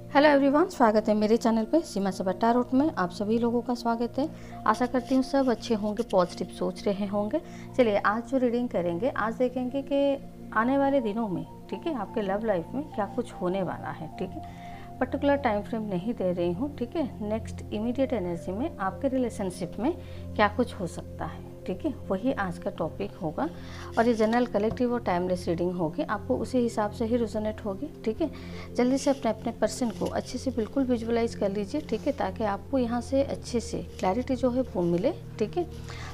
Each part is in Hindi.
हेलो एवरीवन, स्वागत है मेरे चैनल पे सीमा सबा टैरोट में। आप सभी लोगों का स्वागत है। आशा करती हूँ सब अच्छे होंगे, पॉजिटिव सोच रहे होंगे। चलिए आज जो रीडिंग करेंगे, आज देखेंगे कि आने वाले दिनों में, ठीक है, आपके लव लाइफ में क्या कुछ होने वाला है। ठीक है, पर्टिकुलर टाइम फ्रेम नहीं दे रही हूँ। ठीक है, नेक्स्ट इमीडिएट एनर्जी में आपके रिलेशनशिप में क्या कुछ हो सकता है। ठीक है, वही आज का टॉपिक होगा और ये जनरल कलेक्टिव और टाइमलेस रीडिंग होगी। आपको उसी हिसाब से ही रिजोनेट होगी। ठीक है, जल्दी से अपने अपने पर्सन को अच्छे से बिल्कुल विजुअलाइज कर लीजिए। ठीक है, ताकि आपको यहाँ से अच्छे से क्लैरिटी जो है वो मिले। ठीक है,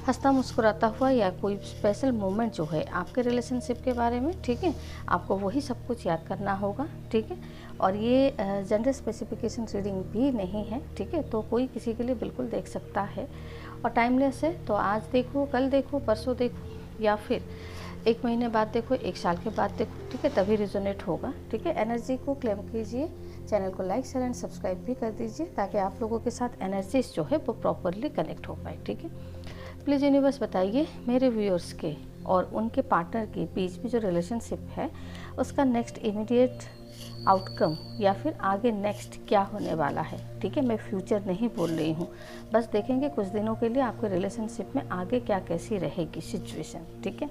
हंसता मुस्कुराता हुआ या कोई स्पेशल मोमेंट जो है आपके रिलेशनशिप के बारे में, ठीक है, आपको वही सब कुछ याद करना होगा। ठीक है, और ये जनरल स्पेसिफिकेशन रीडिंग भी नहीं है। ठीक है, तो कोई किसी के लिए बिल्कुल देख सकता है और टाइमलेस है। तो आज देखो, कल देखो, परसों देखो या फिर 1 महीने बाद देखो, 1 साल के बाद देखो। ठीक है, तभी रिजोनेट होगा। ठीक है, एनर्जी को क्लेम कीजिए, चैनल को लाइक शेयर एंड सब्सक्राइब भी कर दीजिए ताकि आप लोगों के साथ एनर्जीज जो है वो प्रॉपरली कनेक्ट हो पाए। ठीक है, प्लीज़ यूनिवर्स बताइए मेरे व्यूअर्स के और उनके पार्टनर के बीच में जो रिलेशनशिप है उसका नेक्स्ट इमीडिएट आउटकम या फिर आगे नेक्स्ट क्या होने वाला है। ठीक है, मैं फ्यूचर नहीं बोल रही हूँ, बस देखेंगे कुछ दिनों के लिए आपके रिलेशनशिप में आगे क्या कैसी रहेगी सिचुएशन। ठीक है,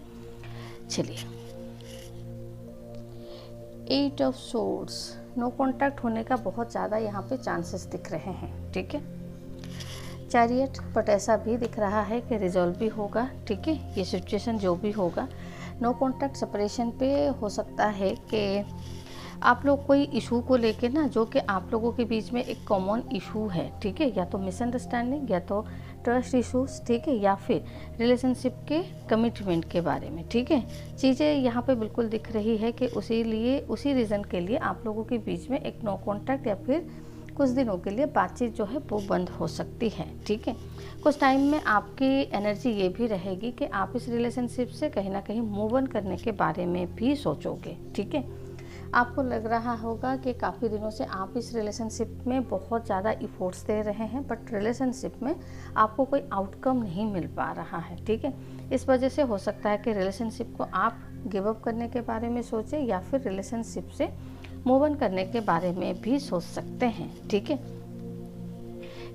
चलिए। 8 ऑफ सोर्ड्स, नो कॉन्टैक्ट होने का बहुत ज़्यादा यहाँ पे चांसेस दिख रहे हैं। ठीक है, चैरियट, बट ऐसा भी दिख रहा है कि रिजॉल्व भी होगा। ठीक है, ये सिचुएशन जो भी होगा, नो कॉन्टैक्ट सेपरेशन पे हो सकता है कि आप लोग कोई इशू को लेके ना, जो कि आप लोगों के बीच में एक कॉमन इशू है। ठीक है, या तो मिसअंडरस्टैंडिंग या तो ट्रस्ट इशूज़। ठीक है, या फिर रिलेशनशिप के कमिटमेंट के बारे में। ठीक है, चीज़ें यहाँ पे बिल्कुल दिख रही है कि उसी रीज़न के लिए आप लोगों के बीच में एक नो कॉन्टैक्ट या फिर कुछ दिनों के लिए बातचीत जो है वो बंद हो सकती है। ठीक है, कुछ टाइम में आपकी एनर्जी ये भी रहेगी कि आप इस रिलेशनशिप से कहीं ना कहीं मूव ऑन करने के बारे में भी सोचोगे। ठीक है, आपको लग रहा होगा कि काफ़ी दिनों से आप इस रिलेशनशिप में बहुत ज़्यादा इफोर्ट्स दे रहे हैं, बट रिलेशनशिप में आपको कोई आउटकम नहीं मिल पा रहा है। ठीक है, इस वजह से हो सकता है कि रिलेशनशिप को आप गिव अप करने के बारे में सोचें या फिर रिलेशनशिप से मूव ऑन करने के बारे में भी सोच सकते हैं। ठीक है,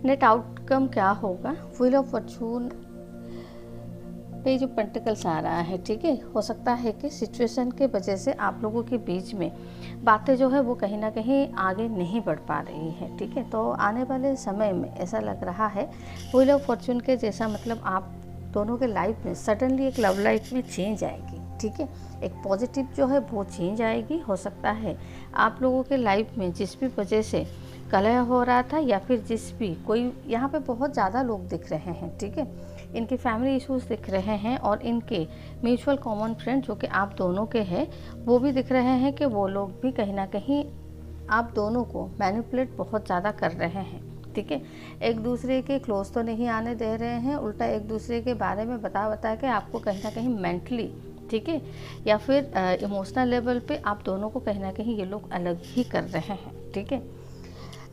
नेट आउटकम क्या होगा, व्हील ऑफ फॉर्चून पे जो पेंटिकल्स आ रहा है। ठीक है, हो सकता है कि सिचुएशन के वजह से आप लोगों के बीच में बातें जो है वो कहीं ना कहीं आगे नहीं बढ़ पा रही है। ठीक है, तो आने वाले समय में ऐसा लग रहा है व्हील ऑफ फॉर्चून के जैसा, मतलब आप दोनों के लाइफ में सडनली एक लव लाइफ में चेंज आएगी। ठीक है, एक पॉजिटिव जो है वो चेंज आएगी। हो सकता है आप लोगों के लाइफ में जिस भी वजह से कलह हो रहा था या फिर जिस भी कोई, यहाँ पे बहुत ज़्यादा लोग दिख रहे हैं। ठीक है, इनके फैमिली इश्यूज दिख रहे हैं और इनके म्यूचुअल कॉमन फ्रेंड जो कि आप दोनों के हैं वो भी दिख रहे हैं कि वो लोग भी कहीं ना कहीं आप दोनों को मैनिपुलेट बहुत ज़्यादा कर रहे हैं। ठीक है, एक दूसरे के क्लोज तो नहीं आने दे रहे हैं, उल्टा एक दूसरे के बारे में बता के आपको कहीं ना कहीं मेंटली, ठीक है, या फिर इमोशनल लेवल पे आप दोनों को कहीं ना कहीं ये लोग अलग ही कर रहे हैं। ठीक है,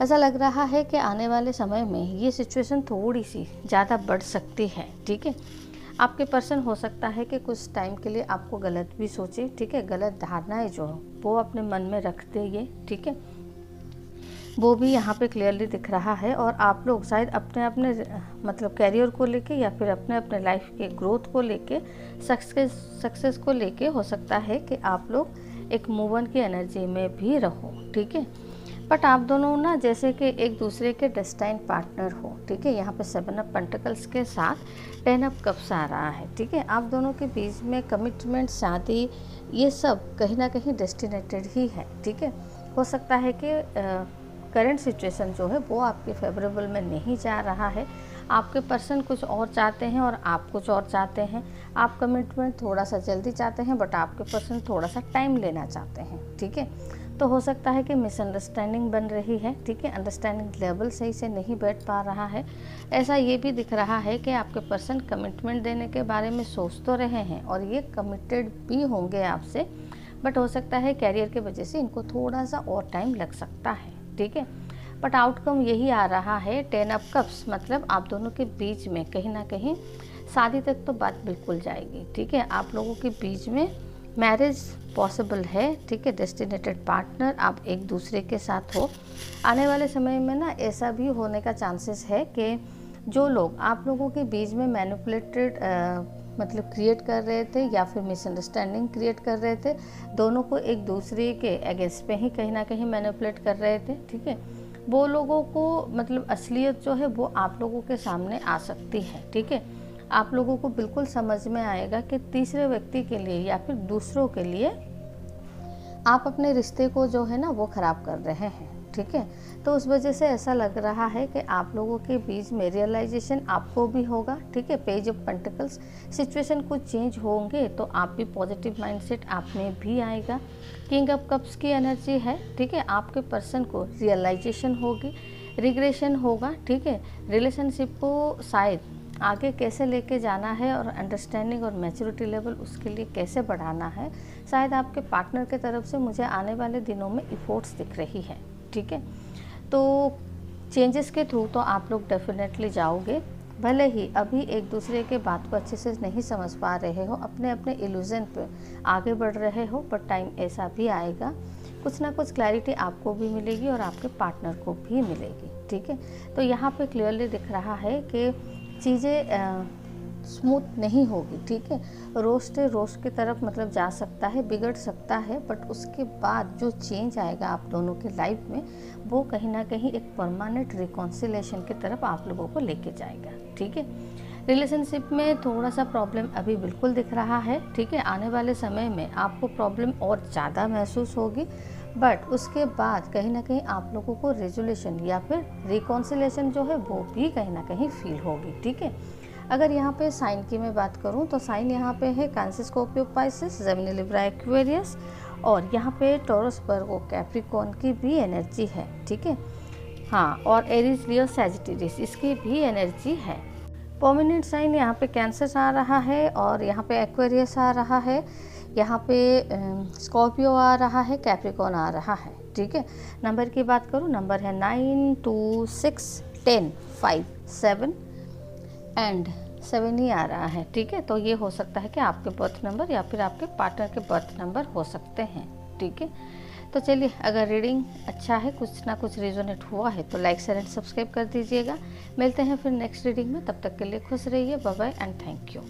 ऐसा लग रहा है कि आने वाले समय में ये सिचुएशन थोड़ी सी ज़्यादा बढ़ सकती है। ठीक है, आपके पर्सन हो सकता है कि कुछ टाइम के लिए आपको गलत भी सोचे। ठीक है, गलत धारणाएं जो वो अपने मन में रखते ये, ठीक है, वो भी यहाँ पे क्लियरली दिख रहा है। और आप लोग शायद अपने अपने मतलब कैरियर को लेके या फिर अपने अपने लाइफ के ग्रोथ को लेके, सक्सेस को लेके हो सकता है कि आप लोग एक मूव ऑन की एनर्जी में भी रहो। ठीक है, बट आप दोनों ना जैसे कि एक दूसरे के डेस्टाइन पार्टनर हो। ठीक है, यहाँ पे 7 ऑफ पेंटिकल्स के साथ 10 ऑफ कप्स आ रहा है। ठीक है, आप दोनों के बीच में कमिटमेंट, शादी, ये सब कहीं ना कहीं डेस्टिनेटेड ही है। ठीक है, हो सकता है कि करंट सिचुएशन जो है वो आपके फेवरेबल में नहीं जा रहा है। आपके पर्सन कुछ और चाहते हैं और आप कुछ और चाहते हैं। आप कमिटमेंट थोड़ा सा जल्दी चाहते हैं, बट आपके पर्सन थोड़ा सा टाइम लेना चाहते हैं। ठीक है, तो हो सकता है कि मिसअंडरस्टैंडिंग बन रही है। ठीक है, अंडरस्टैंडिंग लेवल सही से नहीं बैठ पा रहा है। ऐसा ये भी दिख रहा है कि आपके पर्सन कमिटमेंट देने के बारे में सोच तो रहे हैं और ये कमिटेड भी होंगे आपसे, बट हो सकता है कैरियर के वजह से इनको थोड़ा सा और टाइम लग सकता है। ठीक है, बट आउटकम यही आ रहा है 10 ऑफ कप्स, मतलब आप दोनों के बीच में कहीं ना कहीं शादी तक तो बात बिल्कुल जाएगी। ठीक है, आप लोगों के बीच में मैरिज पॉसिबल है, ठीक है। डेस्टिनेटेड पार्टनर आप एक दूसरे के साथ हो। आने वाले समय में ना ऐसा भी होने का चांसेस है कि जो लोग आप लोगों के बीच में मैनिपुलेटेड मतलब क्रिएट कर रहे थे या फिर मिसअंडरस्टैंडिंग क्रिएट कर रहे थे, दोनों को एक दूसरे के अगेंस्ट पे ही कहीं ना कहीं मैनिपुलेट कर रहे थे, ठीक है। वो लोगों को मतलब असलियत जो है वो आप लोगों के सामने आ सकती है, ठीक है। आप लोगों को बिल्कुल समझ में आएगा कि तीसरे व्यक्ति के लिए या फिर दूसरों के लिए आप अपने रिश्ते को जो है ना वो ख़राब कर रहे हैं, ठीक है। तो उस वजह से ऐसा लग रहा है कि आप लोगों के बीच में रियलाइजेशन आपको भी होगा, ठीक है। पेज ऑफ पेंटिकल्स, सिचुएशन कुछ चेंज होंगे तो आप भी पॉजिटिव माइंडसेट आप में भी आएगा। किंग ऑफ कप्स की एनर्जी है, ठीक है। आपके पर्सन को रियलाइजेशन होगी, रिग्रेशन होगा, ठीक है। रिलेशनशिप को शायद आगे कैसे लेके जाना है और अंडरस्टैंडिंग और मैच्योरिटी लेवल उसके लिए कैसे बढ़ाना है, शायद आपके पार्टनर के तरफ से मुझे आने वाले दिनों में इफोर्ट्स दिख रही है, ठीक है। तो चेंजेस के थ्रू तो आप लोग डेफिनेटली जाओगे, भले ही अभी एक दूसरे के बात को अच्छे से नहीं समझ पा रहे हो, अपने अपने इल्यूजन पे आगे बढ़ रहे हो, पर टाइम ऐसा भी आएगा कुछ ना कुछ क्लैरिटी आपको भी मिलेगी और आपके पार्टनर को भी मिलेगी, ठीक है। तो यहाँ पे क्लियरली दिख रहा है कि चीज़ें स्मूथ नहीं होगी, ठीक है। रोस्ट की तरफ मतलब जा सकता है, बिगड़ सकता है, बट उसके बाद जो चेंज आएगा आप दोनों के लाइफ में वो कहीं ना कहीं एक परमानेंट रिकॉन्सिलेशन की तरफ आप लोगों को लेके जाएगा, ठीक है। रिलेशनशिप में थोड़ा सा प्रॉब्लम अभी बिल्कुल दिख रहा है, ठीक है। आने वाले समय में आपको प्रॉब्लम और ज़्यादा महसूस होगी, बट उसके बाद कहीं ना कहीं आप लोगों को रेजोल्यूशन या फिर रिकॉन्सिलेशन जो है वो भी कहीं ना कहीं फील होगी, ठीक है। अगर यहाँ पे साइन की मैं बात करूँ तो साइन यहाँ पे है cancer, Scorpio, Pisces, Gemini, Libra, Aquarius, और यहाँ पे टॉरस, वर्गो, कैप्रिकॉर्न की भी एनर्जी है, ठीक है। हाँ, और एरीज, लियो, सैजिटेरियस इसकी भी एनर्जी है। प्रोमिनेंट साइन यहाँ पे कैंसर आ रहा है और यहाँ पे एक्वेरियस आ रहा है, यहाँ पे स्कॉर्पियो आ रहा है, कैप्रिकॉर्न आ रहा है, ठीक है। नंबर की बात करूँ, नंबर है 9, 2, 6, 10, 5, 7 एंड 7 ही आ रहा है, ठीक है। तो ये हो सकता है कि आपके बर्थ नंबर या फिर आपके पार्टनर के बर्थ नंबर हो सकते हैं, ठीक है। तो चलिए, अगर रीडिंग अच्छा है, कुछ ना कुछ रेजोनेट हुआ है तो लाइक, शेयर एंड सब्सक्राइब कर दीजिएगा। मिलते हैं फिर नेक्स्ट रीडिंग में, तब तक के लिए खुश रहिए, bye bye and thank you.